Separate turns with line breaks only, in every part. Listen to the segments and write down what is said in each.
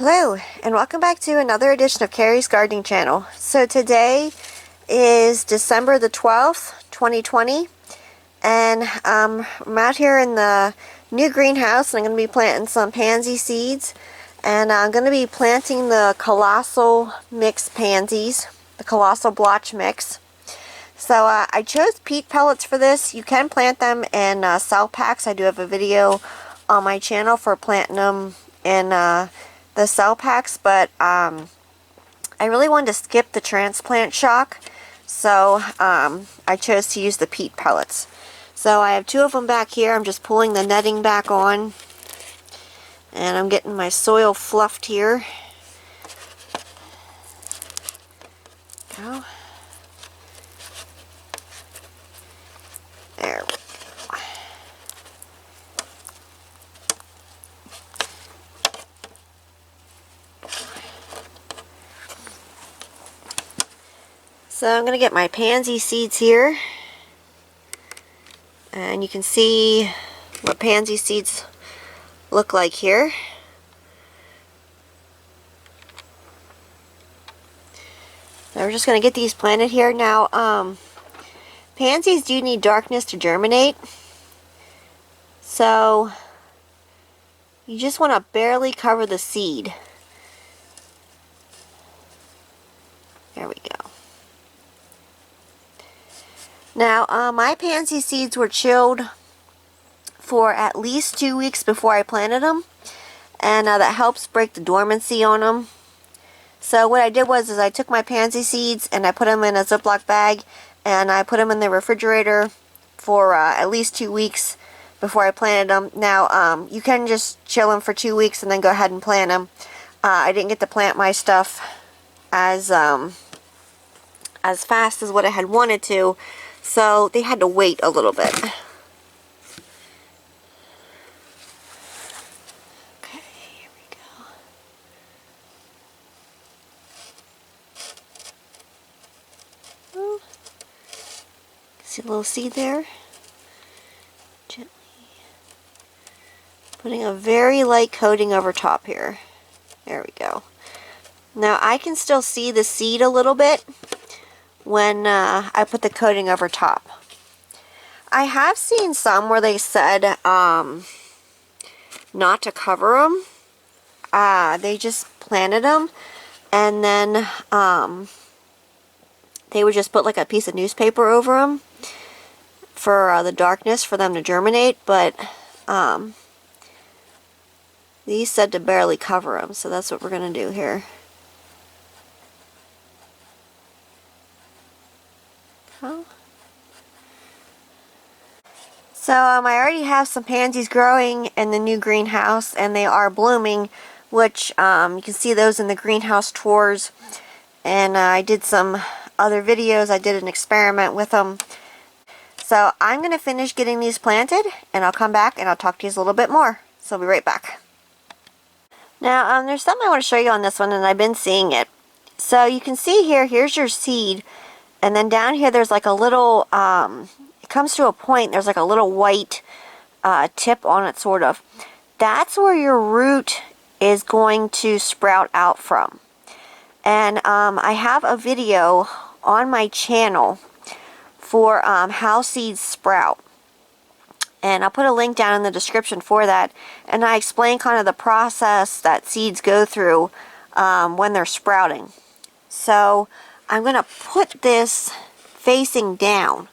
Hello, and welcome back to another edition of Carrie's Gardening Channel. So today is December the 12th, 2020, and I'm out here in the new greenhouse, and I'm going to be planting some pansy seeds, and I'm going to be planting the colossal mix pansies, the colossal blotch mix. So I chose peat pellets for this. You can plant them in cell packs. I do have a video on my channel for planting them in the cell packs, but I really wanted to skip the transplant shock, so I chose to use the peat pellets. So I have two of them back here. I'm just pulling the netting back on, and I'm getting my soil fluffed here. Go. There we go. So I'm going to get my pansy seeds here, and you can see what pansy seeds look like here. So we're just going to get these planted here. Now, pansies do need darkness to germinate, so you just want to barely cover the seed. There we go. Now, my pansy seeds were chilled for at least 2 weeks before I planted them, and that helps break the dormancy on them. So what I did was I took my pansy seeds and I put them in a Ziploc bag, and I put them in the refrigerator for at least 2 weeks before I planted them. Now, you can just chill them for 2 weeks and then go ahead and plant them. I didn't get to plant my stuff as fast as what I had wanted to, so they had to wait a little bit. Okay, here we go. Ooh. See a little seed there? Gently putting a very light coating over top here. There we go. Now I can still see the seed a little bit when I put the coating over top. I have seen some where they said not to cover them. They just planted them, and then they would just put like a piece of newspaper over them for the darkness for them to germinate, but these said to barely cover them, so that's what we're going to do here. So I already have some pansies growing in the new greenhouse, and they are blooming, which you can see those in the greenhouse tours, and I did some other videos. I did an experiment with them. So I'm going to finish getting these planted, and I'll come back and I'll talk to you a little bit more. So I'll be right back. Now there's something I want to show you on this one, and I've been seeing it. So you can see here, here's your seed, and then down here there's like a little it comes to a point, there's like a little white tip on it, sort of. That's where your root is going to sprout out from. And I have a video on my channel for how seeds sprout, and I'll put a link down in the description for that, and I explain kind of the process that seeds go through when they're sprouting. So I'm going to put this facing down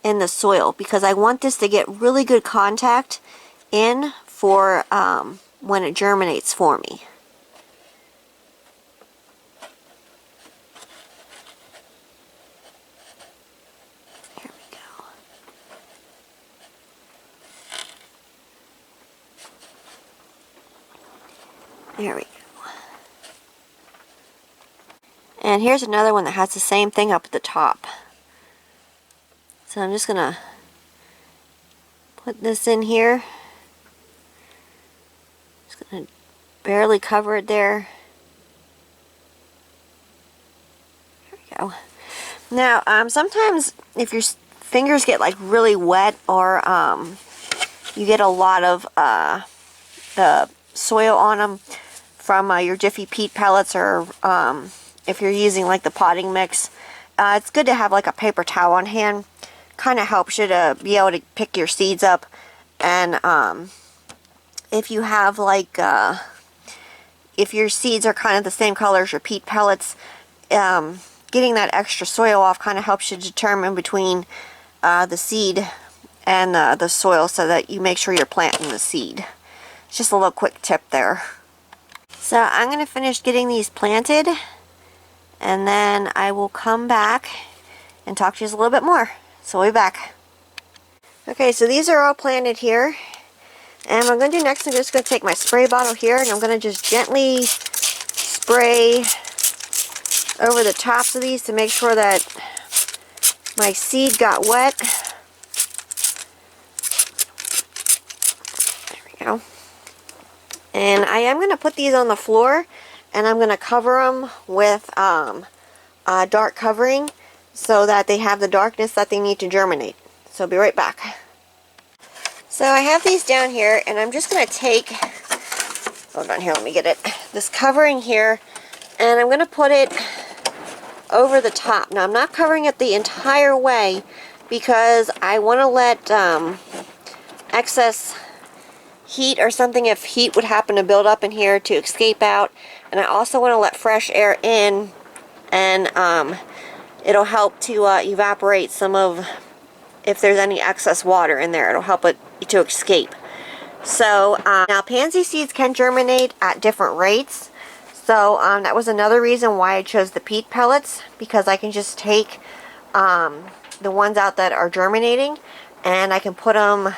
in the soil because I want this to get really good contact in for when it germinates for me. Here we go. There we go. And here's another one that has the same thing up at the top. So I'm just going to put this in here. Just going to barely cover it there. There we go. Now, sometimes if your fingers get like really wet, or you get a lot of the soil on them from your Jiffy peat pellets, or if you're using like the potting mix. It's good to have like a paper towel on hand. Kind of helps you to be able to pick your seeds up. And if you have like if your seeds are kind of the same color as your peat pellets, getting that extra soil off kind of helps you determine between the seed and the soil, so that you make sure you're planting the seed. It's just a little quick tip there. So I'm going to finish getting these planted, and then I will come back and talk to you a little bit more. So we'll be back. Okay, so these are all planted here. And what I'm going to do next, I'm just going to take my spray bottle here, and I'm going to just gently spray over the tops of these to make sure that my seed got wet. There we go. And I am going to put these on the floor, and I'm going to cover them with dark covering so that they have the darkness that they need to germinate. So I'll be right back. So I have these down here, and I'm just going to take, hold on here, let me get it, this covering here, and I'm going to put it over the top. Now I'm not covering it the entire way because I want to let excess heat or something, if heat would happen to build up in here, to escape out. And I also want to let fresh air in, and it'll help to evaporate some of, if there's any excess water in there, it'll help it to escape. So now pansy seeds can germinate at different rates. So that was another reason why I chose the peat pellets, because I can just take the ones out that are germinating, and I can put them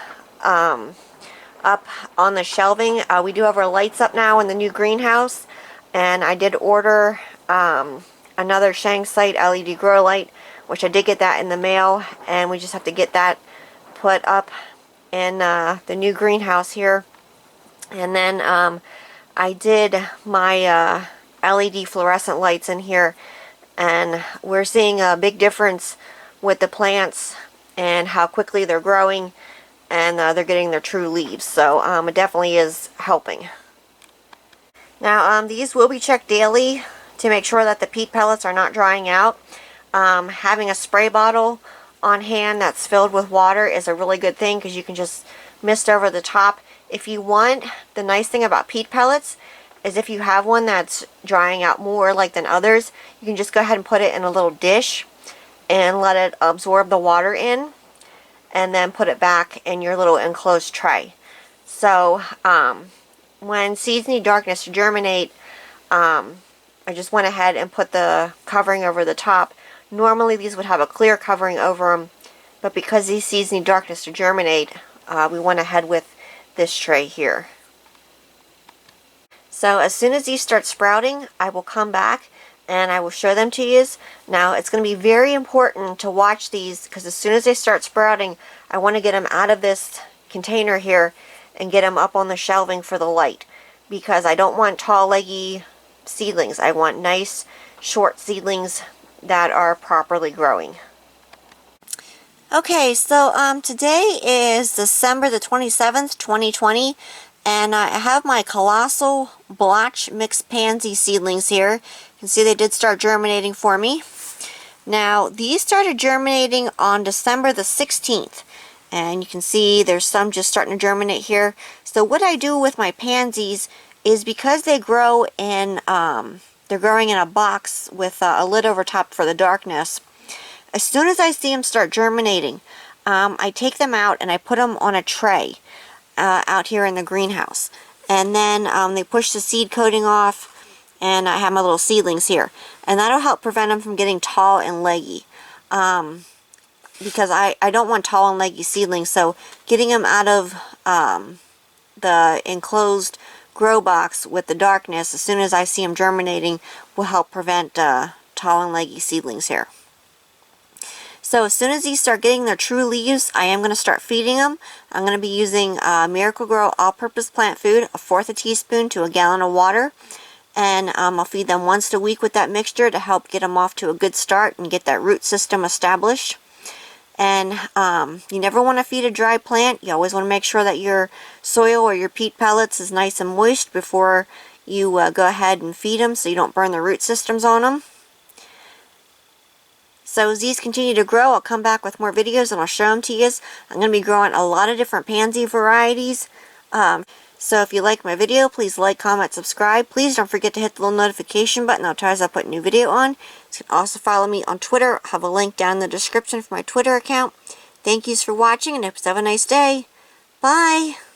up on the shelving. We do have our lights up now in the new greenhouse, and I did order another Shanksite LED grow light, which I did get that in the mail, and we just have to get that put up in the new greenhouse here. And then I did my LED fluorescent lights in here, and we're seeing a big difference with the plants and how quickly they're growing, and they're getting their true leaves. So it definitely is helping. Now these will be checked daily to make sure that the peat pellets are not drying out. Having a spray bottle on hand that's filled with water is a really good thing, because you can just mist over the top. If you want, the nice thing about peat pellets is if you have one that's drying out more like than others, you can just go ahead and put it in a little dish and let it absorb the water in, and then put it back in your little enclosed tray. So when seeds need darkness to germinate, I just went ahead and put the covering over the top. Normally these would have a clear covering over them, but because these seeds need darkness to germinate, we went ahead with this tray here. So as soon as these start sprouting, I will come back and I will show them to you. Now it's going to be very important to watch these, because as soon as they start sprouting, I want to get them out of this container here and get them up on the shelving for the light, because I don't want tall leggy seedlings. I want nice short seedlings that are properly growing. Okay, so today is December the 27th, 2020, and I have my colossal blotch mixed pansy seedlings here. You can see they did start germinating for me. Now these started germinating on December the 16th, and you can see there's some just starting to germinate here. So what I do with my pansies is, because they grow in they're growing in a box with a lid over top for the darkness, as soon as I see them start germinating, I take them out and I put them on a tray out here in the greenhouse, and then they push the seed coating off, and I have my little seedlings here, and that'll help prevent them from getting tall and leggy, because I don't want tall and leggy seedlings. So getting them out of the enclosed grow box with the darkness as soon as I see them germinating will help prevent tall and leggy seedlings here. So as soon as these start getting their true leaves, I am going to start feeding them. I'm going to be using Miracle-Gro all-purpose plant food, 1/4 teaspoon to a gallon of water, and I'll feed them once a week with that mixture to help get them off to a good start and get that root system established. And you never want to feed a dry plant. You always want to make sure that your soil or your peat pellets is nice and moist before you go ahead and feed them so you don't burn the root systems on them. So as these continue to grow, I'll come back with more videos and I'll show them to you. I'm going to be growing a lot of different pansy varieties. So if you like my video, please like, comment, subscribe. Please don't forget to hit the little notification button. That'll tell us I put a new video on. You can also follow me on Twitter. I'll have a link down in the description for my Twitter account. Thank yous for watching and I hope you have a nice day. Bye!